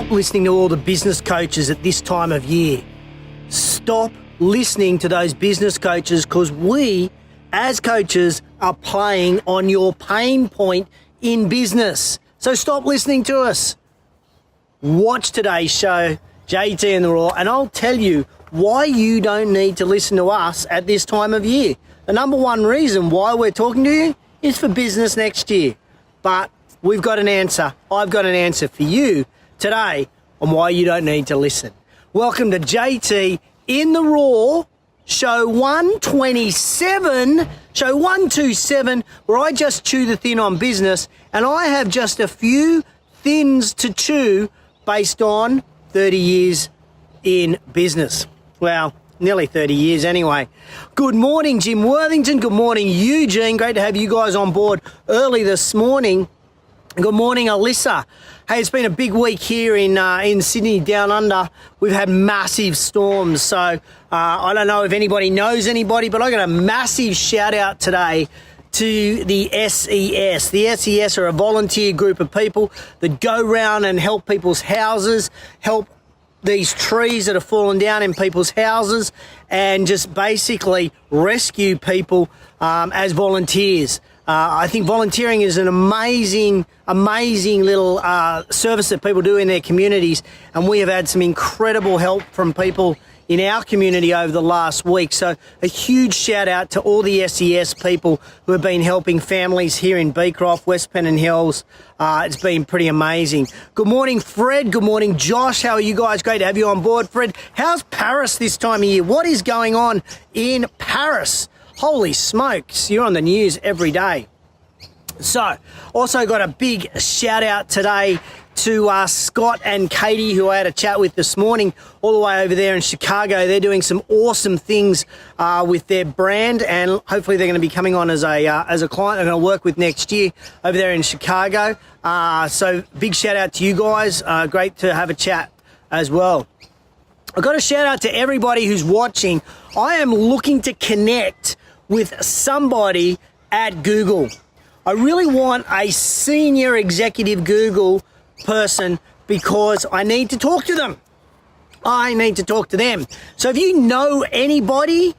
Stop listening to all the business coaches at this time of year. Stop listening to those business coaches, because we, as coaches, are playing on your pain point in business. So stop listening to us. Watch today's show, JTInTheRaw, and I'll tell you why you don't need to listen to us at this time of year. The number one reason why we're talking to you is for business next year. But we've got an answer. I've got an answer for you today on why you don't need to listen. Welcome to JT in the Raw, show 127, where I just chew the thin on business, and I have just a few thins to chew based on 30 years in business. Well, nearly 30 years anyway. Good morning, Jim Worthington. Good morning, Eugene. Great to have you guys on board early this morning. Good morning, Alyssa. Hey, it's been a big week here in Sydney, down under. We've had massive storms, so I don't know if anybody knows anybody, but I got a massive shout out today to the SES. The SES are a volunteer group of people that go around and help people's houses, help these trees that have fallen down in people's houses, and just basically rescue people as volunteers. I think volunteering is an amazing little service that people do in their communities, and we have had some incredible help from people in our community over the last week. So a huge shout out to all the SES people who have been helping families here in Beecroft, West Pennant Hills. It's been pretty amazing. Good morning, Fred. Good morning, Josh. How are you guys? Great to have you on board. Fred, how's Paris this time of year? What is going on in Paris? Holy smokes, you're on the news every day. So, also got a big shout out today to Scott and Katie, who I had a chat with this morning, all the way over there in Chicago. They're doing some awesome things with their brand, and hopefully they're going to be coming on as a client. They're going to work with next year over there in Chicago. So big shout out to you guys. Great to have a chat as well. I've got a shout out to everybody who's watching. I am looking to connect with somebody at Google. I really want a senior executive Google person, because I need to talk to them. I need to talk to them. So if you know anybody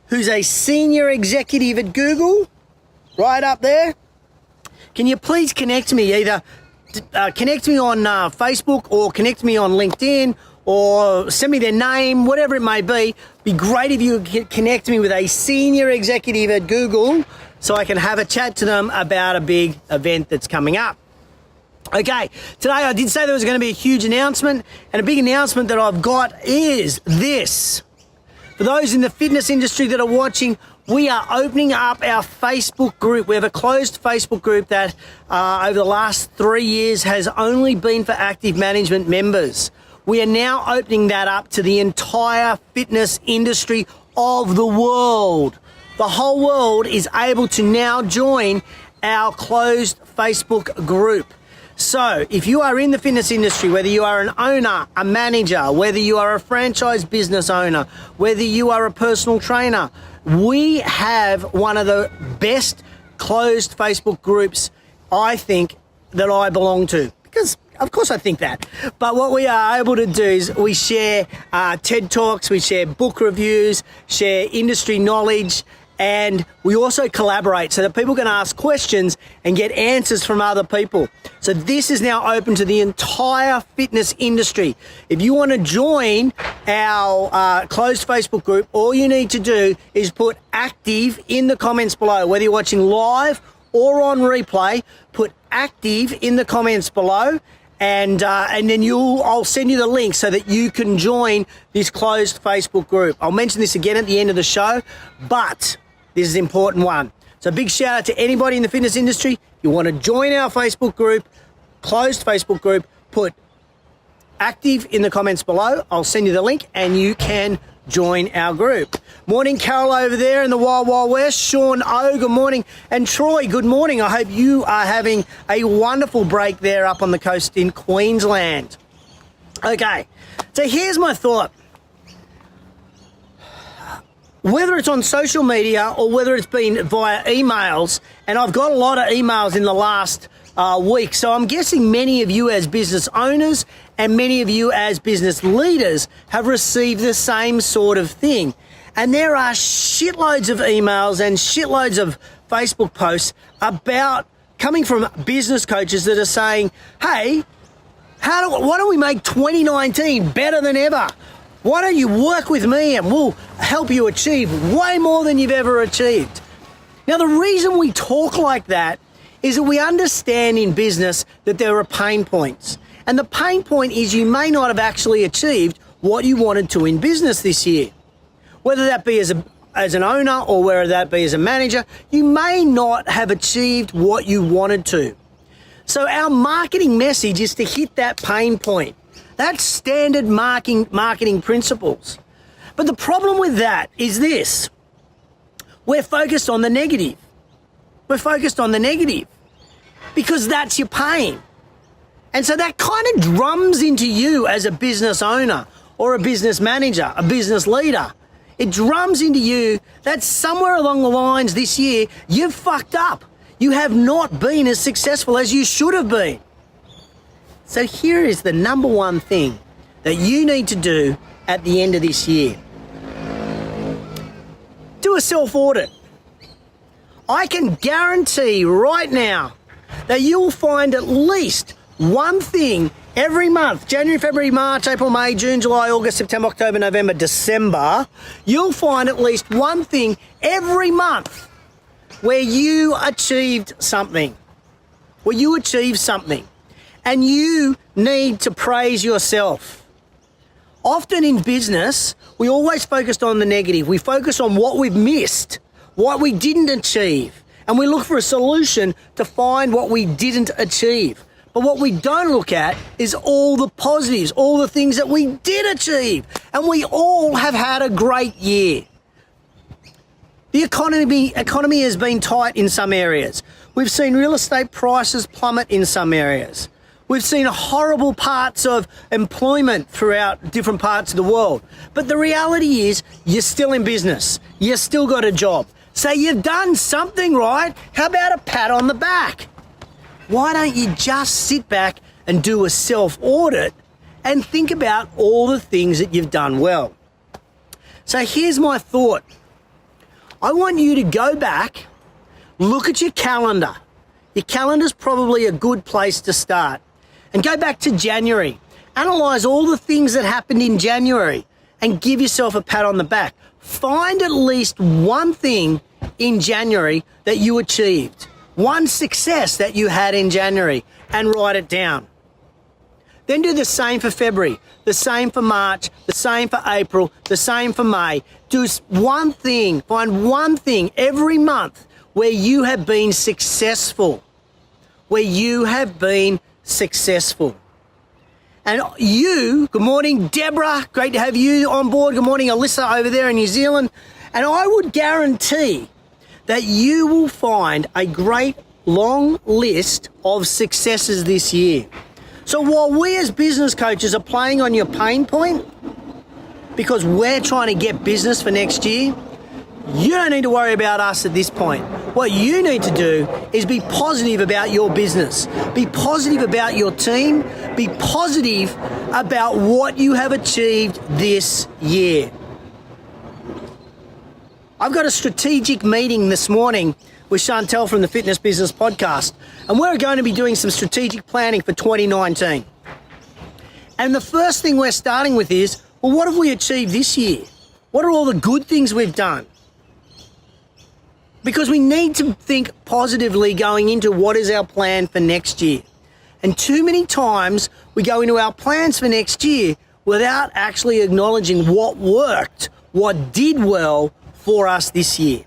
who's a senior executive at Google, right up there, can you please connect me? Either connect me on Facebook, or connect me on LinkedIn, or send me their name, whatever it may be. Be great if you could connect me with a senior executive at Google, so I can have a chat to them about a big event that's coming up. Okay, today I did say there was going to be a huge announcement, and a big announcement that I've got is this. For those in the fitness industry that are watching, we are opening up our Facebook group. We have a closed Facebook group that over the last 3 years has only been for active management members. We are now opening that up to the entire fitness industry of the world. The whole world is able to now join our closed Facebook group. So if you are in the fitness industry, whether you are an owner, a manager, whether you are a franchise business owner, whether you are a personal trainer, we have one of the best closed Facebook groups, I think, that I belong to. Because of course I think that. But what we are able to do is we share TED Talks, we share book reviews, share industry knowledge, and we also collaborate so that people can ask questions and get answers from other people. So this is now open to the entire fitness industry. If you want to join our closed Facebook group, all you need to do is put active in the comments below. Whether you're watching live or on replay, put active in the comments below, and then I'll send you the link so that you can join this closed Facebook group. I'll mention this again at the end of the show, but this is an important one. So big shout out to anybody in the fitness industry. If you want to join our Facebook group, closed Facebook group, put active in the comments below. I'll send you the link and you can join our group. Morning, Carol over there in the Wild Wild West. Sean O, good morning. And Troy, good morning. I hope you are having a wonderful break there up on the coast in Queensland. Okay, so here's my thought. Whether it's on social media or whether it's been via emails, and I've got a lot of emails in the last week, so I'm guessing many of you as business owners and many of you as business leaders have received the same sort of thing. And there are shitloads of emails and shitloads of Facebook posts about coming from business coaches that are saying, hey, why don't we make 2019 better than ever? Why don't you work with me and we'll help you achieve way more than you've ever achieved? Now, the reason we talk like that is that we understand in business that there are pain points. And the pain point is you may not have actually achieved what you wanted to in business this year. Whether that be as an owner or whether that be as a manager, you may not have achieved what you wanted to. So our marketing message is to hit that pain point. That's standard marketing principles. But the problem with that is this. We're focused on the negative. We're focused on the negative because that's your pain. And so that kind of drums into you as a business owner or a business manager, a business leader. It drums into you that somewhere along the lines this year, you've fucked up. You have not been as successful as you should have been. So here is the number one thing that you need to do at the end of this year. Do a self-audit. I can guarantee right now that you will find at least one thing every month, January, February, March, April, May, June, July, August, September, October, November, December, you'll find at least one thing every month where you achieved something. And you need to praise yourself. Often in business, we always focused on the negative. We focus on what we've missed, what we didn't achieve, and we look for a solution to find what we didn't achieve. But what we don't look at is all the positives, all the things that we did achieve. And we all have had a great year. The economy has been tight in some areas. We've seen real estate prices plummet in some areas. We've seen horrible parts of employment throughout different parts of the world. But the reality is you're still in business. You've still got a job. So you've done something right. How about a pat on the back? Why don't you just sit back and do a self-audit and think about all the things that you've done well? So here's my thought. I want you to go back, look at your calendar. Your calendar's probably a good place to start. And go back to January. Analyze all the things that happened in January and give yourself a pat on the back. Find at least one thing in January that you achieved. One success that you had in January and write it down. Then do the same for February, the same for March, the same for April, the same for May. Do one thing, find one thing every month where you have been successful. And you, good morning, Deborah, great to have you on board. Good morning, Alyssa over there in New Zealand. And I would guarantee that you will find a great long list of successes this year. So while we as business coaches are playing on your pain point, because we're trying to get business for next year, you don't need to worry about us at this point. What you need to do is be positive about your business. Be positive about your team. Be positive about what you have achieved this year. I've got a strategic meeting this morning with Chantel from the Fitness Business Podcast, and we're going to be doing some strategic planning for 2019. And the first thing we're starting with is, well, what have we achieved this year? What are all the good things we've done? Because we need to think positively going into what is our plan for next year. And too many times we go into our plans for next year without actually acknowledging what worked, what did well for us this year.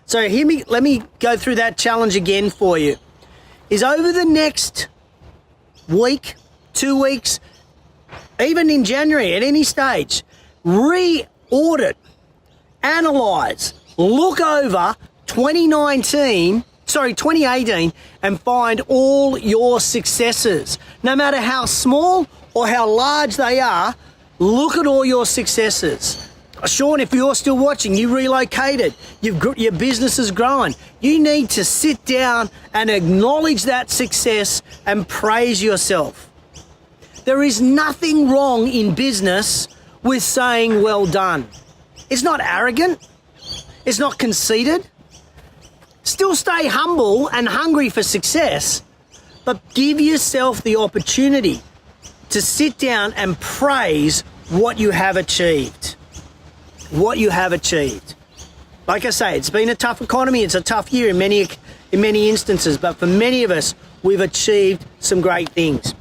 So let me go through that challenge again for you. Is over the next week, 2 weeks, even in January at any stage, re-audit, analyze, look over 2018 and find all your successes. No matter how small or how large they are, look at all your successes. Sean, if you're still watching, you relocated, your business is growing. You need to sit down and acknowledge that success and praise yourself. There is nothing wrong in business with saying well done. It's not arrogant. It's not conceited. Still stay humble and hungry for success, but give yourself the opportunity to sit down and praise what you have achieved. What you have achieved. Like I say, it's been a tough economy. It's a tough year in many instances, but for many of us, we've achieved some great things.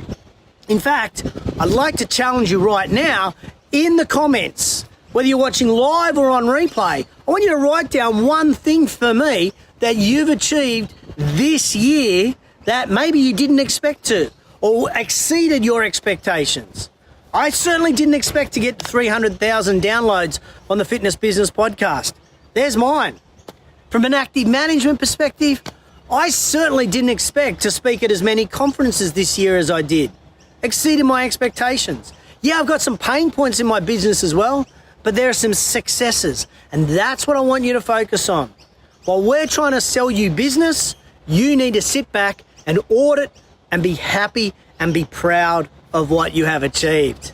In fact, I'd like to challenge you right now in the comments, whether you're watching live or on replay, I want you to write down one thing for me that you've achieved this year that maybe you didn't expect to or exceeded your expectations. I certainly didn't expect to get 300,000 downloads on the Fitness Business Podcast. There's mine. From an active management perspective, I certainly didn't expect to speak at as many conferences this year as I did. Exceeded my expectations. Yeah, I've got some pain points in my business as well, but there are some successes, and that's what I want you to focus on. While we're trying to sell you business, you need to sit back and audit and be happy and be proud of what you have achieved.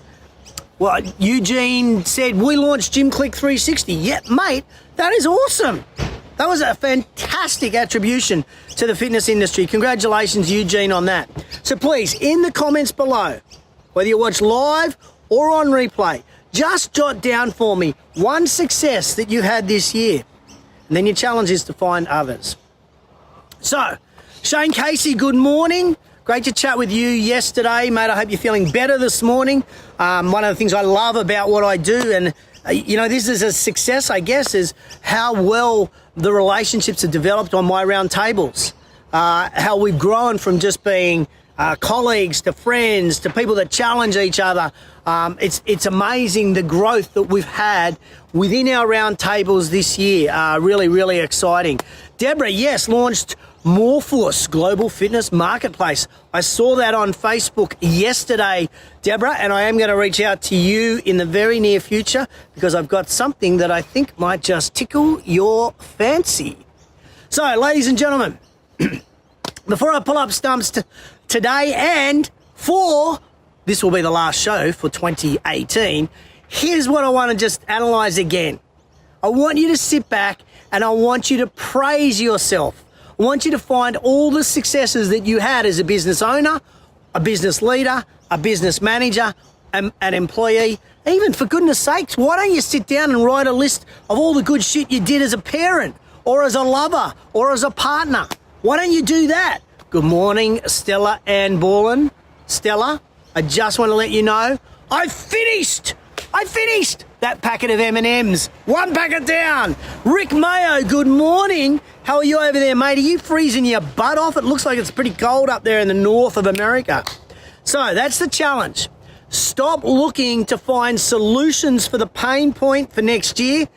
Well, Eugene said, we launched GymClick 360. Yeah, mate, that is awesome. That was a fantastic attribution to the fitness industry. Congratulations, Eugene, on that. So please, in the comments below, whether you watch live or on replay, just jot down for me one success that you had this year. And then your challenge is to find others. So, Shane Casey, good morning. Great to chat with you yesterday, mate. I hope you're feeling better this morning. One of the things I love about what I do, and this is a success, I guess, is how well the relationships have developed on my round tables. How we've grown from just being colleagues to friends to people that challenge each other. It's amazing the growth that we've had within our round tables this year. Really, really exciting. Deborah, yes, launched Morphos Global Fitness Marketplace. I saw that on Facebook yesterday, Deborah, and I am going to reach out to you in the very near future because I've got something that I think might just tickle your fancy. So, ladies and gentlemen, before I pull up stumps today and this will be the last show for 2018, here's what I want to just analyze again. I want you to sit back and I want you to praise yourself. I want you to find all the successes that you had as a business owner, a business leader, a business manager, an employee. Even for goodness sakes, why don't you sit down and write a list of all the good shit you did as a parent or as a lover or as a partner? Why don't you do that? Good morning, Stella Ann Borland. Stella, I just want to let you know, I finished that packet of M&Ms. One packet down. Rick Mayo, good morning. How are you over there, mate? Are you freezing your butt off? It looks like it's pretty cold up there in the north of America. So that's the challenge. Stop looking to find solutions for the pain point for next year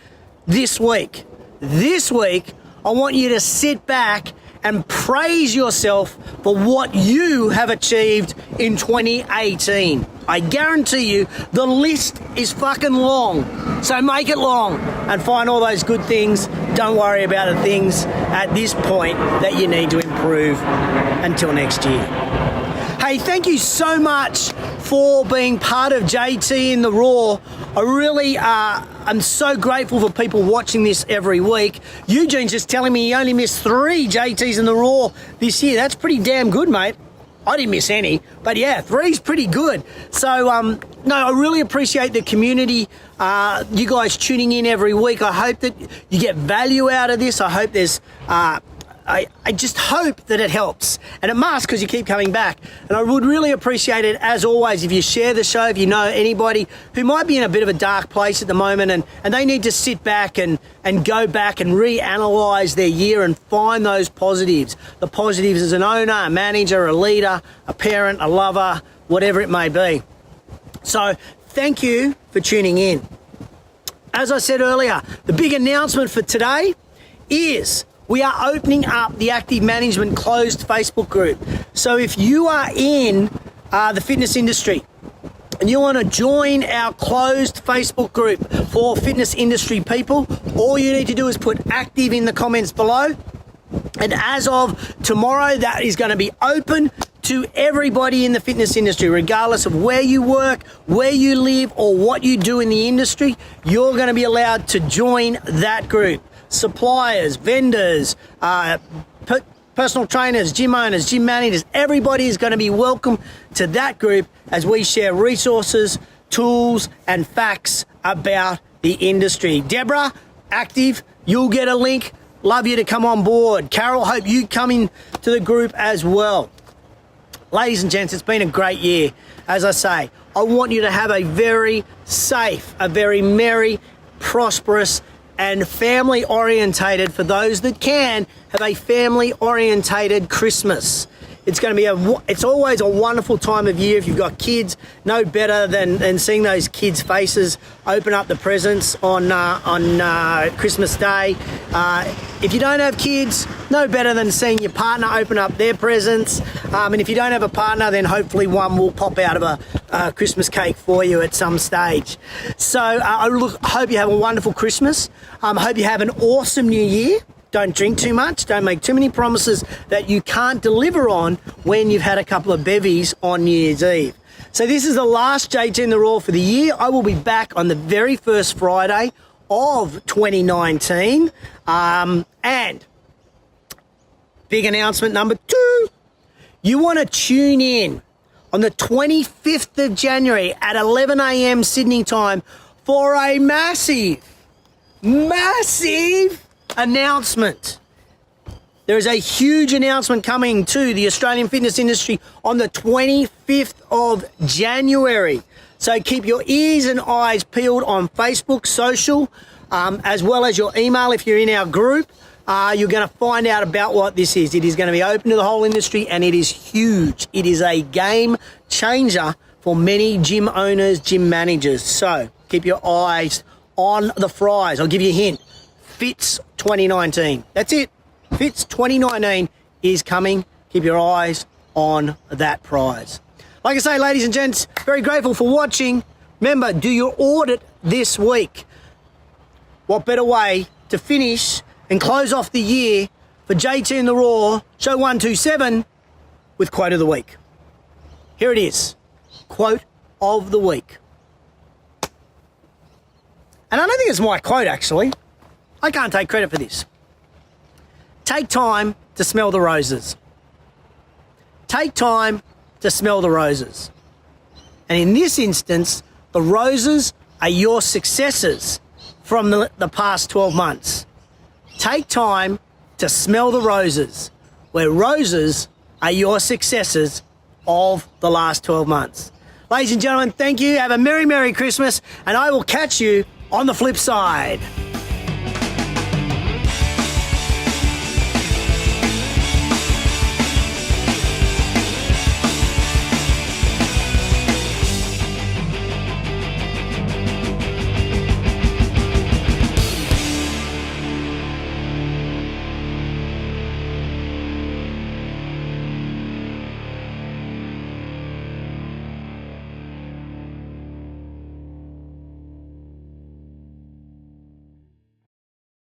this week. This week, I want you to sit back and praise yourself for what you have achieved in 2018. I guarantee you the list is fucking long. So make it long and find all those good things. Don't worry about the things at this point that you need to improve until next year. Hey, thank you so much for being part of JT in the Raw. I really I'm so grateful for people watching this every week. Eugene's just telling me he only missed 3 JTs in the Raw this year. That's pretty damn good, mate. I didn't miss any, but yeah, 3's pretty good. So, no, I really appreciate the community, you guys tuning in every week. I hope that you get value out of this. I hope there's, I just hope that it helps, and it must because you keep coming back. And I would really appreciate it, as always, if you share the show, if you know anybody who might be in a bit of a dark place at the moment and they need to sit back and go back and reanalyze their year and find those positives. The positives as an owner, a manager, a leader, a parent, a lover, whatever it may be. So thank you for tuning in. As I said earlier, the big announcement for today is we are opening up the Active Management closed Facebook group. So if you are in the fitness industry and you want to join our closed Facebook group for fitness industry people, all you need to do is put active in the comments below. And as of tomorrow, that is going to be open to everybody in the fitness industry, regardless of where you work, where you live, or what you do in the industry. You're going to be allowed to join that group. Suppliers, vendors, personal trainers, gym owners, gym managers, everybody is going to be welcome to that group as we share resources, tools, and facts about the industry. Deborah, active, you'll get a link. Love you to come on board. Carol, hope you come in to the group as well. Ladies and gents, it's been a great year. As I say, I want you to have a very safe, a very merry, prosperous, and family-orientated, for those that can, have a family-orientated Christmas. It's going to be it's always a wonderful time of year. If you've got kids, no better than seeing those kids' faces open up the presents on Christmas Day. If you don't have kids, no better than seeing your partner open up their presents. And if you don't have a partner, then hopefully one will pop out of a Christmas cake for you at some stage. So I hope you have a wonderful Christmas. Hope you have an awesome New Year. Don't drink too much. Don't make too many promises that you can't deliver on when you've had a couple of bevies on New Year's Eve. So this is the last JTInTheRaw for the year. I will be back on the very first Friday of 2019. And big announcement number 2. You want to tune in on the 25th of January at 11 a.m. Sydney time for a massive announcement. There is a huge announcement coming to the Australian fitness industry on the 25th of January. So keep your ears and eyes peeled on Facebook, social, as well as your email if you're in our group. You're going to find out about what this is. It is going to be open to the whole industry, and it is huge. It is a game changer for many gym owners, gym managers. So keep your eyes on the prize. I'll give you a hint. FITS 2019. That's it. FITS 2019 is coming. Keep your eyes on that prize. Like I say, ladies and gents, very grateful for watching. Remember, do your audit this week. What better way to finish and close off the year for JTInTheRaw, show 127, with quote of the week. Here it is. Quote of the week. And I don't think it's my quote, actually. I can't take credit for this. Take time to smell the roses. Take time to smell the roses. And in this instance, the roses are your successes from the past 12 months. Take time to smell the roses, where roses are your successes of the last 12 months. Ladies and gentlemen, thank you. Have a Merry, Merry Christmas, and I will catch you on the flip side.